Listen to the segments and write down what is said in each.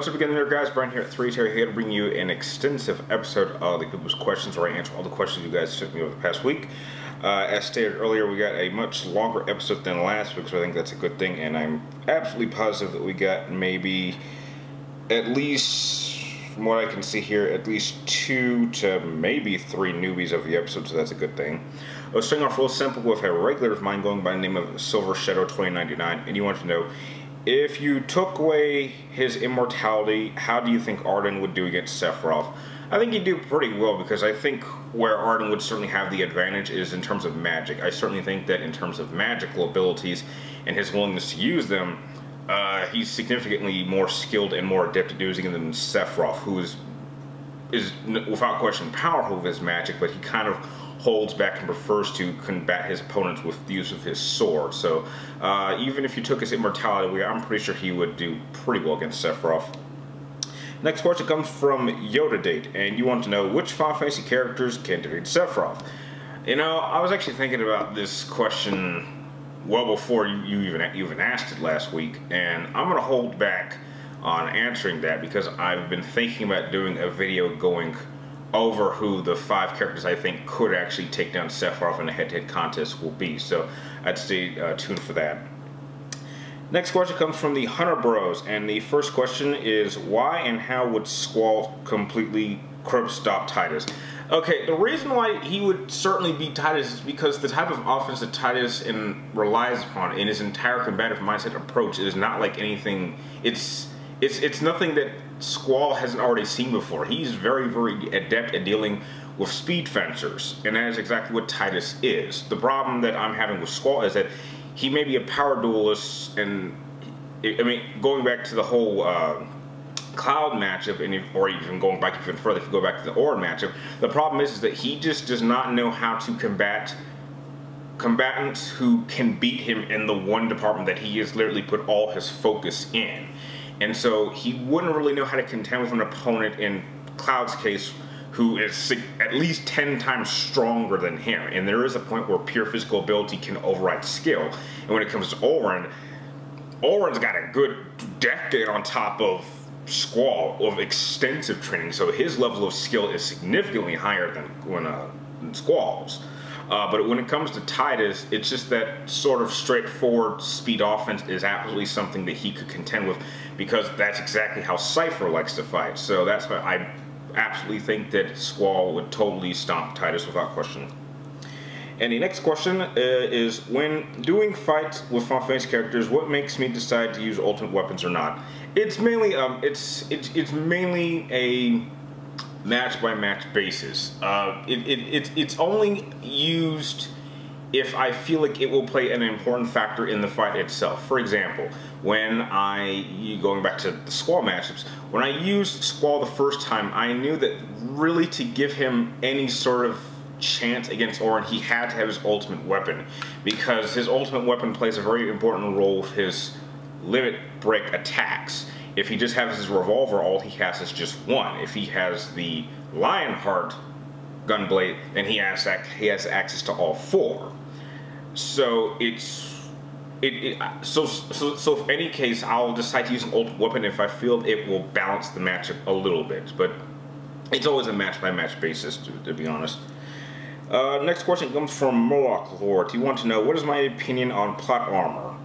What's up again there, guys? Brian here at 3 Terry here to bring you an extensive episode of the people's questions, where I answer all the questions you guys sent me over the past week. As stated earlier, we got a much longer episode than last week, so I think that's a good thing, and I'm absolutely positive that we got maybe at least, from what I can see here, at least 2 to maybe 3 newbies of the episode, so that's a good thing. I was starting off real simple with a regular of mine going by the name of Silver Shadow 2099, and you want to know, if you took away his immortality, how do you think Arden would do against Sephiroth? I think he'd do pretty well, because I think where Arden would certainly have the advantage is in terms of magic. I certainly think that in terms of magical abilities and his willingness to use them, he's significantly more skilled and more adept at using them than Sephiroth, who is without question powerful with his magic, but he kind of holds back and prefers to combat his opponents with the use of his sword. So even if you took his immortality, I'm pretty sure he would do pretty well against Sephiroth. Next question comes from Yoda Date, and you want to know which Final Fantasy characters can defeat Sephiroth. You know, I was actually thinking about this question well before you even asked it last week, and I'm going to hold back on answering that because I've been thinking about doing a video going over who the 5 characters I think could actually take down Sephiroth in a head-to-head contest will be, so I'd stay tuned for that. Next question comes from the Hunter Bros, and the first question is, why and how would Squall completely curb stop Tidus? Okay, the reason why he would certainly beat Tidus is because the type of offense that Tidus relies upon in his entire combative mindset approach is not like anything. It's nothing that Squall hasn't already seen before. He's very, very adept at dealing with speed fencers, and that is exactly what Tidus is. The problem that I'm having with Squall is that he may be a power duelist, and I mean, going back to the whole Cloud matchup, or even going back even further, if you go back to the Ord matchup, the problem is that he just does not know how to combat combatants who can beat him in the one department that he has literally put all his focus in. And so he wouldn't really know how to contend with an opponent, in Cloud's case, who is at least 10 times stronger than him. And there is a point where pure physical ability can override skill. And when it comes to Oren's got a good decade on top of Squall of extensive training. So his level of skill is significantly higher than Squall's. But when it comes to Tidus, it's just that sort of straightforward speed offense is absolutely something that he could contend with, because that's exactly how Cypher likes to fight. So that's why I absolutely think that Squall would totally stomp Tidus without question. And the next question is, when doing fights with Final Fantasy characters, what makes me decide to use ultimate weapons or not? It's mainly it's mainly a match-by-match basis. It's only used if I feel like it will play an important factor in the fight itself. For example, when going back to the Squall matchups, when I used Squall the first time, I knew that really to give him any sort of chance against Oren, he had to have his ultimate weapon, because his ultimate weapon plays a very important role with his limit break attacks. If he just has his revolver, all he has is just one. If he has the Lionheart gunblade, then he has access to all 4. So so if any case, I'll decide to use an ultimate weapon if I feel it will balance the matchup a little bit. But it's always a match-by-match basis, to be honest. Next question comes from Murloc Lord. You want to know, what is my opinion on plot armor?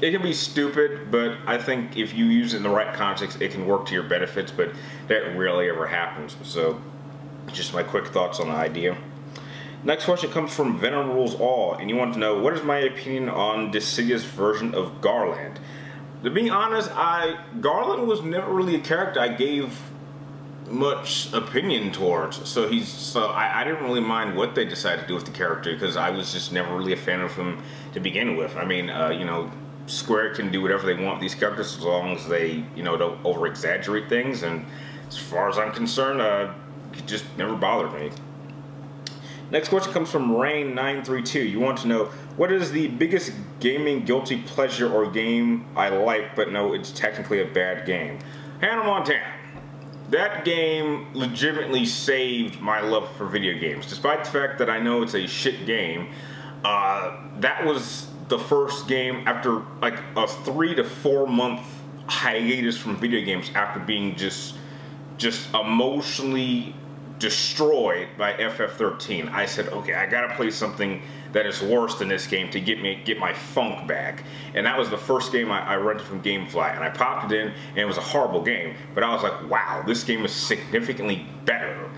It can be stupid, but I think if you use it in the right context, it can work to your benefits, but that rarely ever happens. So, just my quick thoughts on the idea. Next question comes from Venom Rules All, and you want to know, what is my opinion on Dissidia's version of Garland? To be honest, Garland was never really a character I gave much opinion towards, so I didn't really mind what they decided to do with the character, because I was just never really a fan of him to begin with. I mean, you know, Square can do whatever they want with these characters as long as they, you know, don't over-exaggerate things, and as far as I'm concerned, it just never bothered me. Next question comes from Rain932. You want to know, what is the biggest gaming guilty pleasure or game I like, but no, it's technically a bad game? Hannah Montana. That game legitimately saved my love for video games. Despite the fact that I know it's a shit game, that was the first game after like a 3 to 4 month hiatus from video games after being just emotionally destroyed by FF13. I said, okay, I gotta play something that is worse than this game to get my funk back. And that was the first game I rented from GameFly, and I popped it in, and it was a horrible game. But I was like, wow, this game is significantly better.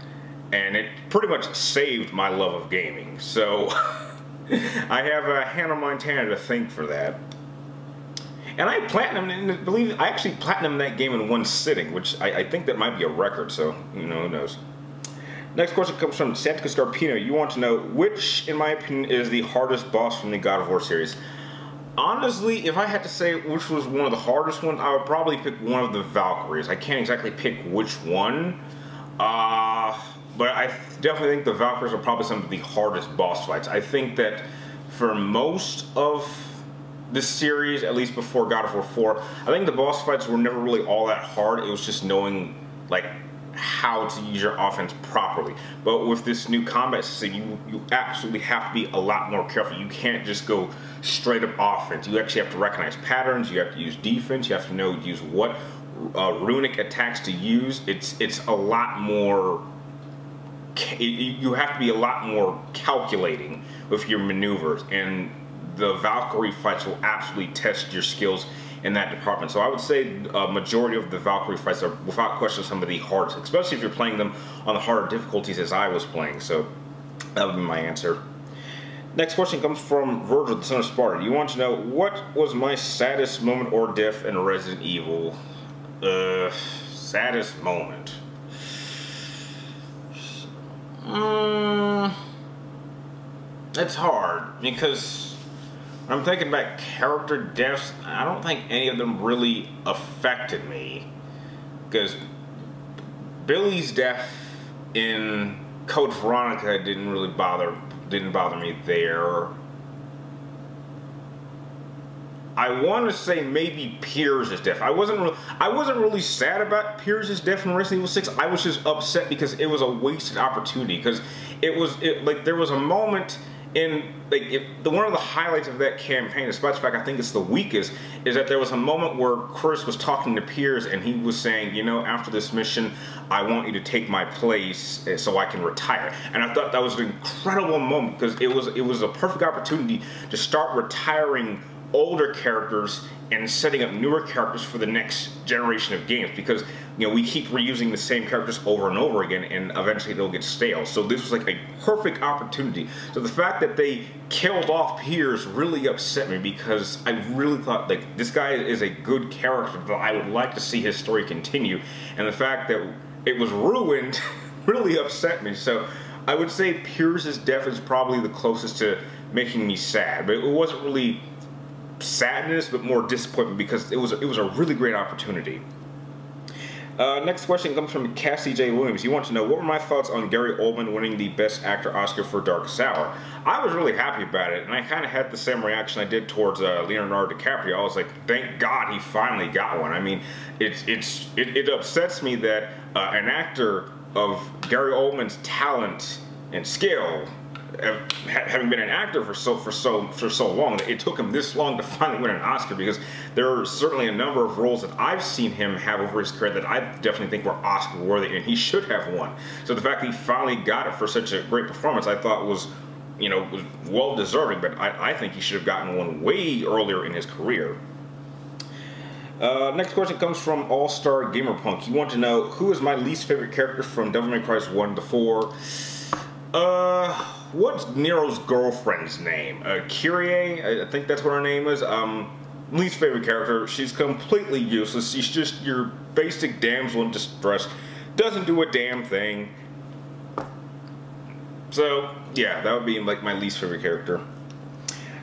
And it pretty much saved my love of gaming. So I have Hannah Montana to thank for that. And I actually platinumed that game in one sitting, which I think that might be a record, so you know, who knows. Next question comes from Santica Scarpino. You want to know which, in my opinion, is the hardest boss from the God of War series. Honestly, if I had to say which was one of the hardest ones, I would probably pick one of the Valkyries. I can't exactly pick which one, but I definitely think the Valkyries are probably some of the hardest boss fights. I think that for most of this series, at least before God of War 4, I think the boss fights were never really all that hard. It was just knowing, like, how to use your offense properly. But with this new combat system, you absolutely have to be a lot more careful. You can't just go straight up offense. You actually have to recognize patterns. You have to use defense. You have to know use what runic attacks to use. It's a lot more. You have to be a lot more calculating with your maneuvers, and the Valkyrie fights will absolutely test your skills in that department. So I would say a majority of the Valkyrie fights are, without question, some of the hardest, especially if you're playing them on the harder difficulties as I was playing. So that would be my answer. Next question comes from Virgil, the son of Sparta. You want to know what was my saddest moment or death in Resident Evil? Saddest moment. It's hard because I'm thinking about character deaths. I don't think any of them really affected me, because Billy's death in Code Veronica didn't bother me there. I want to say maybe Piers' death. I wasn't really sad about Piers' death in Resident Evil 6. I was just upset because it was a wasted opportunity. Because like there was a moment in one of the highlights of that campaign, despite the fact I think it's the weakest, is that there was a moment where Chris was talking to Piers and he was saying, you know, after this mission, I want you to take my place so I can retire. And I thought that was an incredible moment because it was a perfect opportunity to start retiring older characters and setting up newer characters for the next generation of games, because you know we keep reusing the same characters over and over again, and eventually they'll get stale. So this was like a perfect opportunity. So the fact that they killed off Piers really upset me, because I really thought, like, this guy is a good character, but I would like to see his story continue, and the fact that it was ruined really upset me. So I would say Piers' death is probably the closest to making me sad, but it wasn't really sadness, but more disappointment, because it was a really great opportunity. Next question comes from Cassie J. Williams. You want to know what were my thoughts on Gary Oldman winning the Best Actor Oscar for Darkest Hour. I was really happy about it, and I kind of had the same reaction I did towards Leonardo DiCaprio. I was like, thank God he finally got one. I mean, it upsets me that an actor of Gary Oldman's talent and skill, having been an actor for so long, that it took him this long to finally win an Oscar, because there are certainly a number of roles that I've seen him have over his career that I definitely think were Oscar worthy, and he should have won. So the fact that he finally got it for such a great performance, I thought was well deserving, but I think he should have gotten one way earlier in his career. Next question comes from All-Star Gamerpunk. You want to know who is my least favorite character from Devilment Cry 1 to 4. What's Nero's girlfriend's name? Kyrie? I think that's what her name is. Least favorite character. She's completely useless. She's just your basic damsel in distress. Doesn't do a damn thing. So, yeah, that would be like my least favorite character.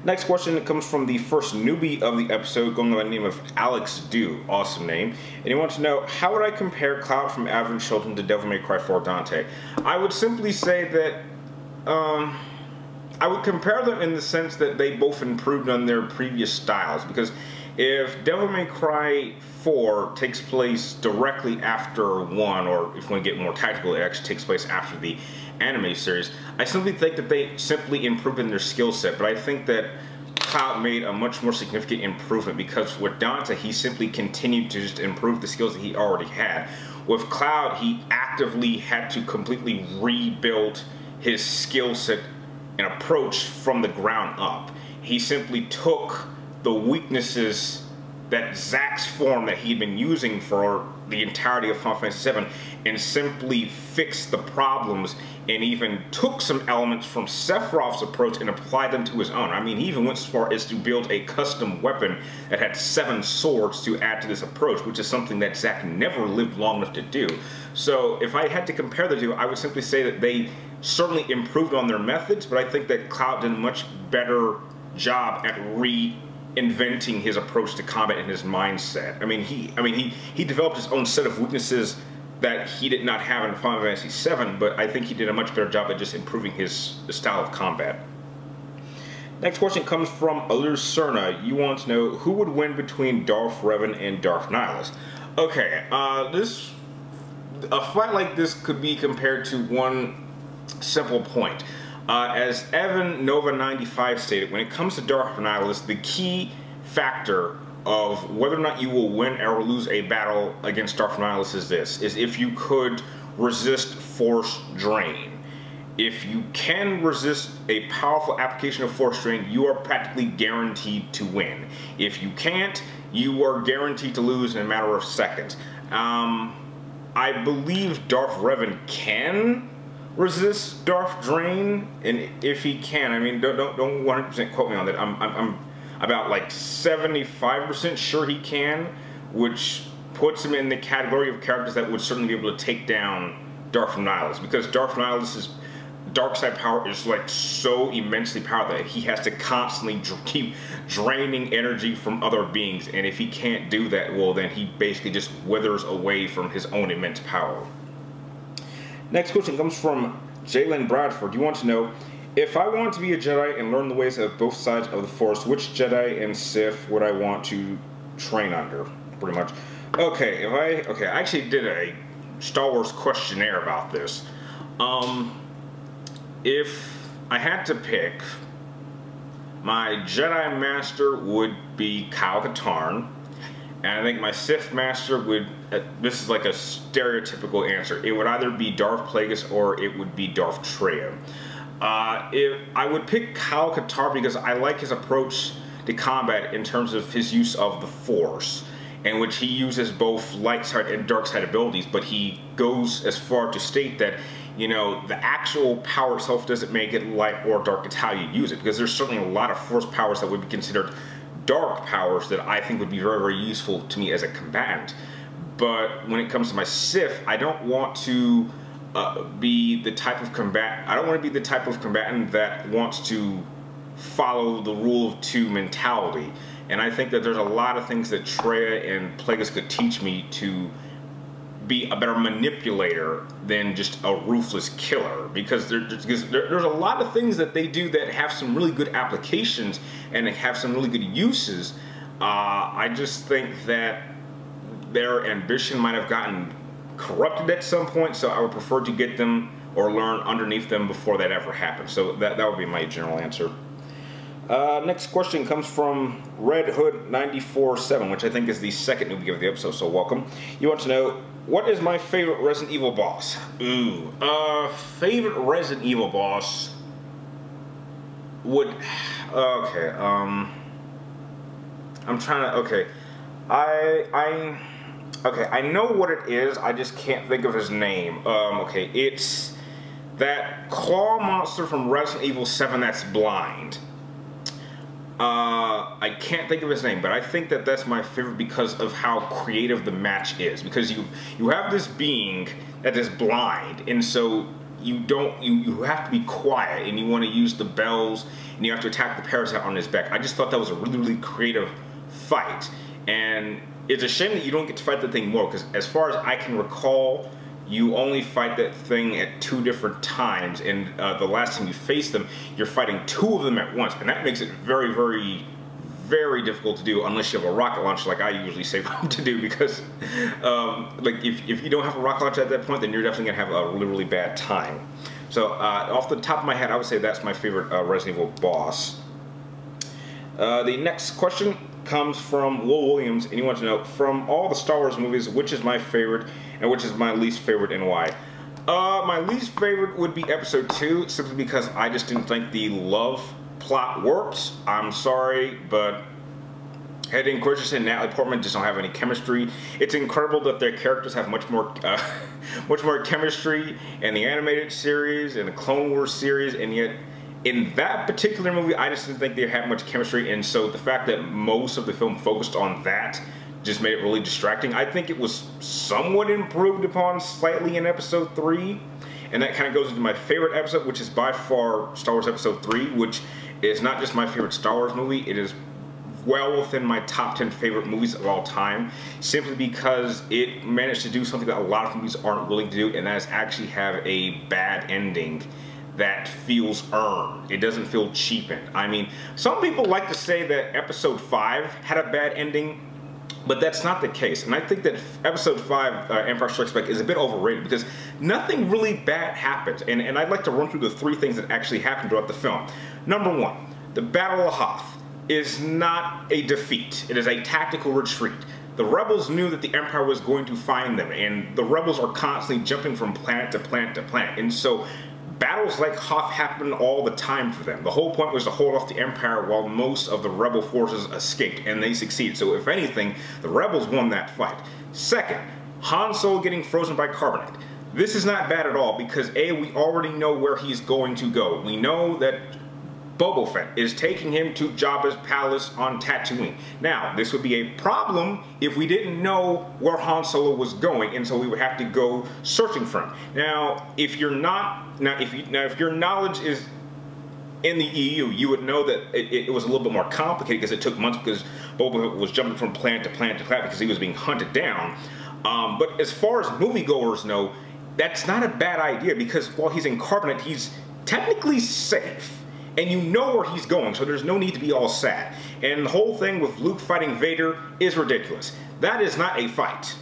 Next question comes from the first newbie of the episode, going by the name of Alex Dew. Awesome name. And he wants to know, how would I compare Cloud from Advent Children to Devilment Cry 4 Dante? I would simply say that I would compare them in the sense that they both improved on their previous styles, because if Devilment Cry 4 takes place directly after 1, or if we want to get more tactical, it actually takes place after the anime series, I simply think that they simply improved in their skill set. But I think that Cloud made a much more significant improvement, because with Dante, he simply continued to just improve the skills that he already had. With Cloud, he actively had to completely rebuild his skill set and approach from the ground up. He simply took the weaknesses that Zack's form that he'd been using for the entirety of Final Fantasy VII and simply fixed the problems, and even took some elements from Sephiroth's approach and applied them to his own. I mean, he even went as far as to build a custom weapon that had 7 swords to add to this approach, which is something that Zack never lived long enough to do. So if I had to compare the two, I would simply say that they certainly improved on their methods, but I think that Cloud did a much better job at reinventing his approach to combat and his mindset. He developed his own set of weaknesses that he did not have in Final Fantasy VII, but I think he did a much better job at just improving his style of combat. Next question comes from Alur Cerna. You want to know who would win between Darth Revan and Darth Niles. Okay, a fight like this could be compared to one simple point. As Evan Nova 95 stated, when it comes to Darth Niles, the key factor of whether or not you will win or lose a battle against Darth Niles is this: is if you could resist Force Drain. If you can resist a powerful application of Force Drain, you are practically guaranteed to win. If you can't, you are guaranteed to lose in a matter of seconds. I believe Darth Revan can resist Darth Drain, and if he can, I mean, don't 100% quote me on that. I'm about like 75% sure he can, which puts him in the category of characters that would certainly be able to take down Darth Niles, because Darth Niles' dark side power is like so immensely powerful that he has to constantly keep draining energy from other beings, and if he can't do that, well, then he basically just withers away from his own immense power. Next question comes from Jalen Bradford. You want to know, if I want to be a Jedi and learn the ways of both sides of the Force, which Jedi and Sith would I want to train under? Pretty much. Okay, I actually did a Star Wars questionnaire about this. If I had to pick, my Jedi Master would be Kyle Katarn, and I think my Sith Master would, this is like a stereotypical answer, it would either be Darth Plagueis or it would be Darth Traya. I would pick Kyle Katarn because I like his approach to combat in terms of his use of the Force, in which he uses both light side and dark side abilities, but he goes as far to state that, you know, the actual power itself doesn't make it light or dark, it's how you use it, because there's certainly a lot of Force powers that would be considered dark powers that I think would be very, very useful to me as a combatant. But when it comes to my Sith, I don't want to be the type of combatant that wants to follow the rule of 2 mentality. And I think that there's a lot of things that Traya and Plagueis could teach me to be a better manipulator than just a ruthless killer, because there's a lot of things that they do that have some really good applications and have some really good uses. I just think that their ambition might have gotten corrupted at some point, so I would prefer to get them or learn underneath them before that ever happens. So that would be my general answer. Next question comes from Red Hood 94-7, which I think is the second newbie of the episode, so welcome. You want to know, what is my favorite Resident Evil boss? Ooh, favorite Resident Evil boss would, okay, I'm trying to, okay, I know what it is, I just can't think of his name. Okay, it's that claw monster from Resident Evil 7 that's blind. I can't think of his name, but I think that that's my favorite because of how creative the match is. Because you have this being that is blind, and so you have to be quiet, and you want to use the bells, and you have to attack the parasite on his back. I just thought that was a really, really creative fight, and it's a shame that you don't get to fight the thing more, because as far as I can recall, you only fight that thing at 2 different times, and the last time you face them, you're fighting 2 of them at once, and that makes it very, very, very difficult to do unless you have a rocket launcher, like I usually save up to do, because like if you don't have a rocket launcher at that point, then you're definitely gonna have a really, really bad time. So off the top of my head, I would say that's my favorite Resident Evil boss. The next question comes from Will Williams, and he wants to know, from all the Star Wars movies, which is my favorite and which is my least favorite and why? My least favorite would be Episode 2, simply because I just didn't think the love plot works. I'm sorry, but Hayden Christensen and Natalie Portman just don't have any chemistry. It's incredible that their characters have much more chemistry in the animated series and the Clone Wars series, and yet in that particular movie, I just didn't think they had much chemistry, and so the fact that most of the film focused on that just made it really distracting. I think it was somewhat improved upon slightly in Episode 3, and that kind of goes into my favorite episode, which is by far Star Wars Episode 3, which is not just my favorite Star Wars movie, it is well within my top 10 favorite movies of all time, simply because it managed to do something that a lot of movies aren't willing to do, and that is actually have a bad ending that feels earned. It doesn't feel cheapened. I mean, some people like to say that Episode 5 had a bad ending, but that's not the case. And I think that Episode 5, Empire Strikes Back, is a bit overrated because nothing really bad happens. And I'd like to run through the three things that actually happened throughout the film. Number one, the Battle of Hoth is not a defeat. It is a tactical retreat. The rebels knew that the Empire was going to find them, and the rebels are constantly jumping from planet to planet to planet. And so battles like Hoth happen all the time for them. The whole point was to hold off the Empire while most of the rebel forces escaped, and they succeeded. So if anything, the rebels won that fight. Second, Han Solo getting frozen by carbonite. This is not bad at all because A, we already know where he's going to go. We know that Boba Fett is taking him to Jabba's palace on Tatooine. Now, this would be a problem if we didn't know where Han Solo was going, and so we would have to go searching for him. Now, if your knowledge is in the EU, you would know that it was a little bit more complicated because it took months because Boba Fett was jumping from planet to planet to planet because he was being hunted down. But as far as moviegoers know, that's not a bad idea because while he's in carbonite, he's technically safe. And you know where he's going, so there's no need to be all sad. And the whole thing with Luke fighting Vader is ridiculous. That is not a fight.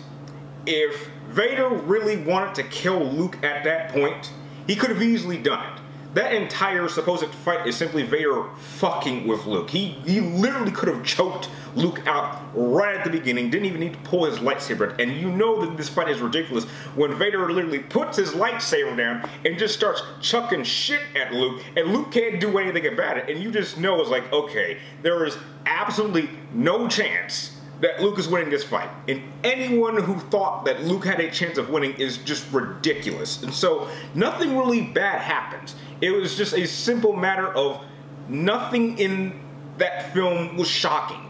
If Vader really wanted to kill Luke at that point, he could have easily done it. That entire supposed fight is simply Vader fucking with Luke. He literally could have choked Luke out right at the beginning, didn't even need to pull his lightsaber. And you know that this fight is ridiculous when Vader literally puts his lightsaber down and just starts chucking shit at Luke, and Luke can't do anything about it. And you just know it's like, okay, there is absolutely no chance that Luke is winning this fight. And anyone who thought that Luke had a chance of winning is just ridiculous. And so nothing really bad happens. It was just a simple matter of nothing in that film was shocking.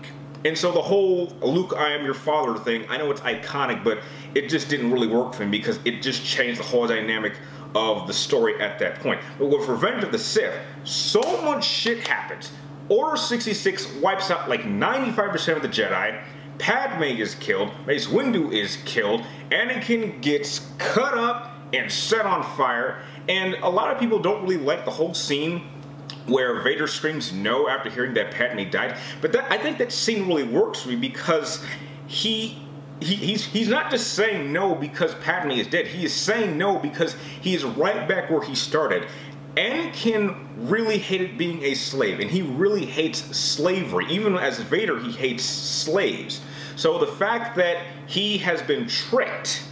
And so the whole Luke, I am your father thing, I know it's iconic, but it just didn't really work for me because it just changed the whole dynamic of the story at that point. But with Revenge of the Sith, so much shit happens. Order 66 wipes out like 95% of the Jedi. Padme is killed, Mace Windu is killed, Anakin gets cut up and set on fire, and a lot of people don't really like the whole scene where Vader screams no after hearing that Padme died, but I think that scene really works for me because he's not just saying no because Padme is dead, he is saying no because he is right back where he started. Anakin really hated being a slave, and he really hates slavery. Even as Vader, he hates slaves. So the fact that he has been tricked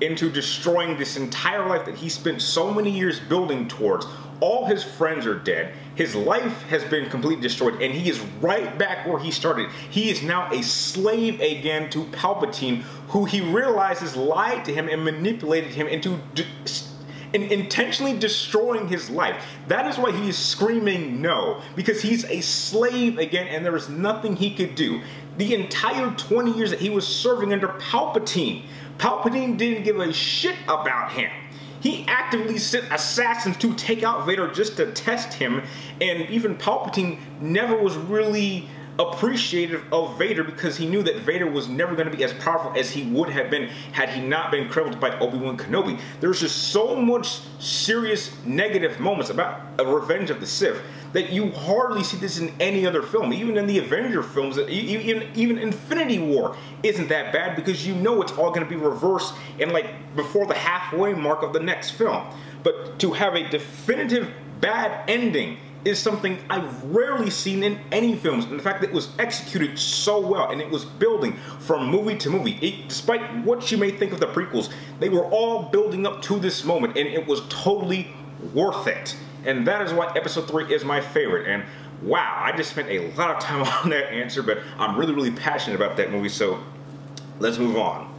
into destroying this entire life that he spent so many years building towards, all his friends are dead, his life has been completely destroyed, and he is right back where he started. He is now a slave again to Palpatine, who he realizes lied to him and manipulated him into intentionally destroying his life. That is why he is screaming no, because he's a slave again and there is nothing he could do. The entire 20 years that he was serving under Palpatine, Palpatine didn't give a shit about him. He actively sent assassins to take out Vader just to test him, and even Palpatine never was really appreciative of Vader because he knew that Vader was never going to be as powerful as he would have been had he not been crippled by Obi-Wan Kenobi. There's just so much serious negative moments about a Revenge of the Sith that you hardly see this in any other film. Even in the Avenger films, even Infinity War isn't that bad because you know it's all going to be reversed and like before the halfway mark of the next film. But to have a definitive bad ending is something I've rarely seen in any films, and the fact that it was executed so well and it was building from movie to movie. Despite what you may think of the prequels, they were all building up to this moment, and it was totally worth it. And that is why episode 3 is my favorite. And wow, I just spent a lot of time on that answer, but I'm really, really passionate about that movie, so let's move on.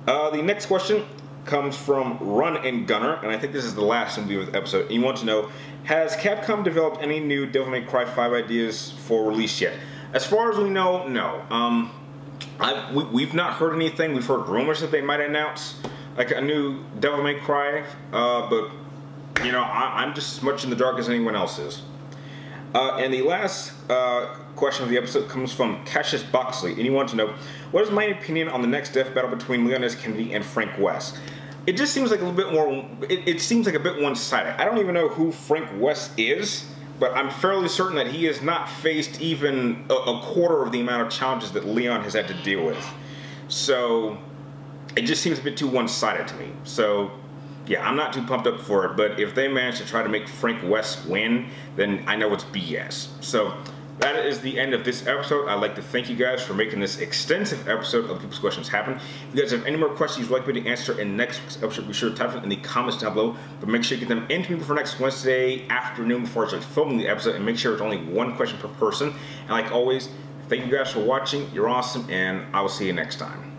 The next question comes from Run and Gunner, and I think this is the last movie of the episode. And you want to know, has Capcom developed any new Devilment Cry 5 ideas for release yet? As far as we know, no. We've not heard anything. We've heard rumors that they might announce like a new Devilment Cry, but you know, I'm just as much in the dark as anyone else is. And the last question of the episode comes from Cassius Boxley, and he wants to know, what is my opinion on the next death battle between Leon S. Kennedy and Frank West? It just seems like a little bit more, it seems like a bit one-sided. I don't even know who Frank West is, but I'm fairly certain that he has not faced even a quarter of the amount of challenges that Leon has had to deal with. So, it just seems a bit too one-sided to me. So, yeah, I'm not too pumped up for it, but if they manage to try to make Frank West win, then I know it's BS. So, that is the end of this episode. I'd like to thank you guys for making this extensive episode of People's Questions happen. If you guys have any more questions you'd like me to answer in next week's episode, be sure to type them in the comments down below. But make sure you get them into me before next Wednesday afternoon before I start filming the episode, and make sure it's only one question per person. And like always, thank you guys for watching. You're awesome, and I will see you next time.